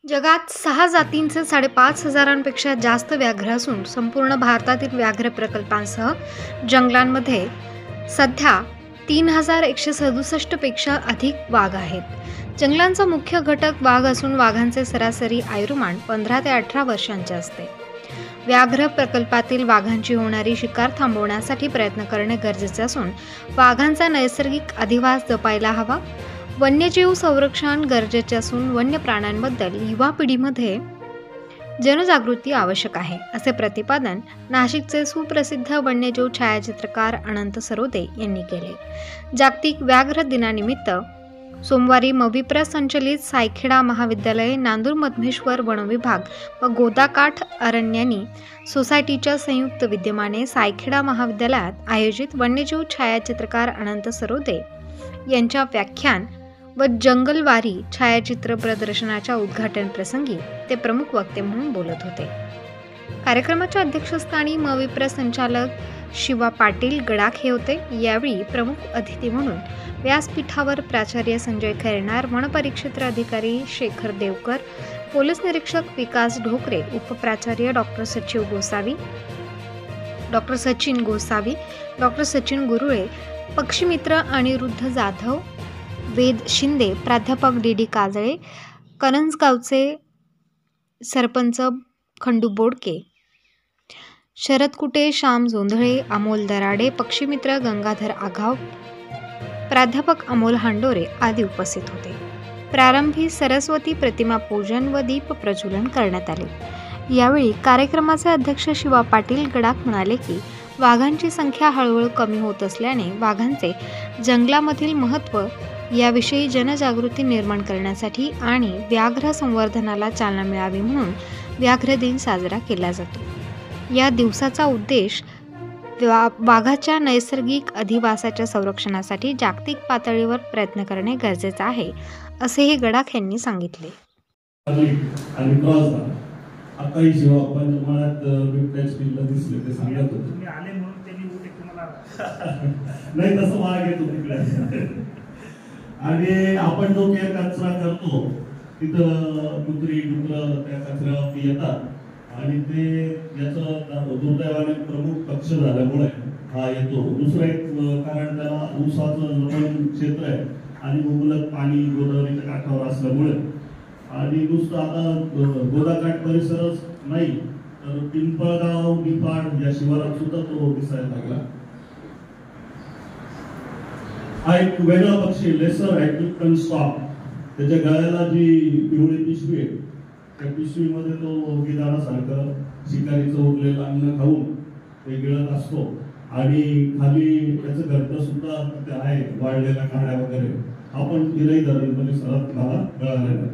जगात 6 जातींचे 5,500पेक्षा जास्त व्याघ्र असून संपूर्ण भारतातील व्याघ्र प्रकल्पांसह जंगलांमध्ये सध्या 3,167 पेक्षा अधिक वाघ आहेत। जंगलांचा मुख्य घटक वाघ असून वाघांचे सरासरी आयुर्मान 15 ते 18 वर्षांचे असते। व्याघ्र प्रकल्पातील वाघांची होणारी शिकार थांबवण्यासाठी प्रयत्न करणे गरजेचे असून वाघांचा नैसर्गिक अधिवास जपायला हवा। वन्यजीव संरक्षण गरजेचे असून वन्य प्राण्यांबद्दल युवा पिढीमध्ये जनजागृती आवश्यक आहे, असे प्रतिपादन नाशिकचे सुप्रसिद्ध वन्यजीव छायाचित्रकार अनंत सरोदे यांनी केले। जागतिक व्याघ्र दिनानिमित्त सोमवारी मविप्र संचलित सायखेडा महाविद्यालय, नांदूर मधमेश्वर वनविभाग व गोदाकाठ अरण्यांनी सोसायटीच्या संयुक्त विद्यमाने सायखेडा महाविद्यालयात आयोजित वन्यजीव छायाचित्रकार अनंत सरोदे यांच्या व्याख्यान व जंगलवारी छायाचित्र प्रदर्शनाच्या उद्घाटन प्रसंगी ते प्रमुख वक्ते म्हणून बोलत होते। कार्यक्रमाच्या अध्यक्षस्थानी मविप्र संचालक शिवा पाटील गडाखे होते। यावेळी प्रमुख अतिथी म्हणून व्यासपीठावर प्राचार्य संजय खैरनार, वनपरिक्षेत्र अधिकारी शेखर देवकर, पोलीस निरीक्षक विकास ढोकरे, उपप्राचार्य डॉक्टर सचिन गोसावी, डॉक्टर सचिन गुरुळे, पक्षीमित्र अनिरुद्ध जाधव, वेद शिंदे, प्राध्यापक डी काजळे, करंजगावचे सरपंच खंडू बोडके, शरद कुटे, श्याम जोंधळे, अमोल दराडे, पक्षीमित्र गंगाधर आघाव, प्राध्यापक अमोल हांडोरे आदी उपस्थित होते। प्रारंभी सरस्वती प्रतिमा पूजन व दीप प्रज्वलन करण्यात आले। यावेळी कार्यक्रमाचे अध्यक्ष शिवा पाटील गडाख म्हणाले की वाघांची संख्या हळूहळू कमी होत असल्याने वाघांचे जंगलामधील महत्त्व याविषयी जनजागृती निर्माण करण्यासाठी आणि व्याघ्र संवर्धनाला चालना मिळावी म्हणून व्याघ्र दिन साजरा केला जातो। या दिवसाचा उद्देश वाघाच्या नैसर्गिक अधिवासाच्या संरक्षणासाठी जागतिक पातळीवर प्रयत्न करणे गरजेचे आहे, असेही गडाख यांनी सांगितले। आताही जेव्हा आपण मनात बिबट्याच पिल्लं दिसले ते सांगत होते, तुम्ही आले म्हणून त्यांनी उठे तुम्हाला नाही तसं माग येतो तिकडे। आणि आपण जो काही कचरा करतो तिथं कुत्री डुकर त्या कचऱ्यावरती येतात आणि ते याचं दुर्दैवाने प्रमुख पक्ष झाल्यामुळे हा येतो। दुसरं एक कारण त्याला ऊसाचं जमीन क्षेत्र आहे आणि मुबलक पाणी गोदावरीच्या काठावर असल्यामुळे आणि नुसतं आता गोदाकाठ परिसरच नाही तर पिंपळगाव निफाड या शिवारात सुद्धा तो दिसायला लागला। हा एक वेगळा पक्षी लेसर ॲक्टिव्हन स्टॉक, त्याच्या गळ्याला जी पिवळी पिशवी आहे त्या पिशवीमध्ये तो गिधाडासारखं शिकारीचं उरलेलं अन्न खाऊन ते गिळत असतो आणि खाली त्याचं घरटं सुद्धा तिथे आहे, वाळलेल्या काड्या वगैरे। आपण तिलाही धरण परिसरात मला गळालेला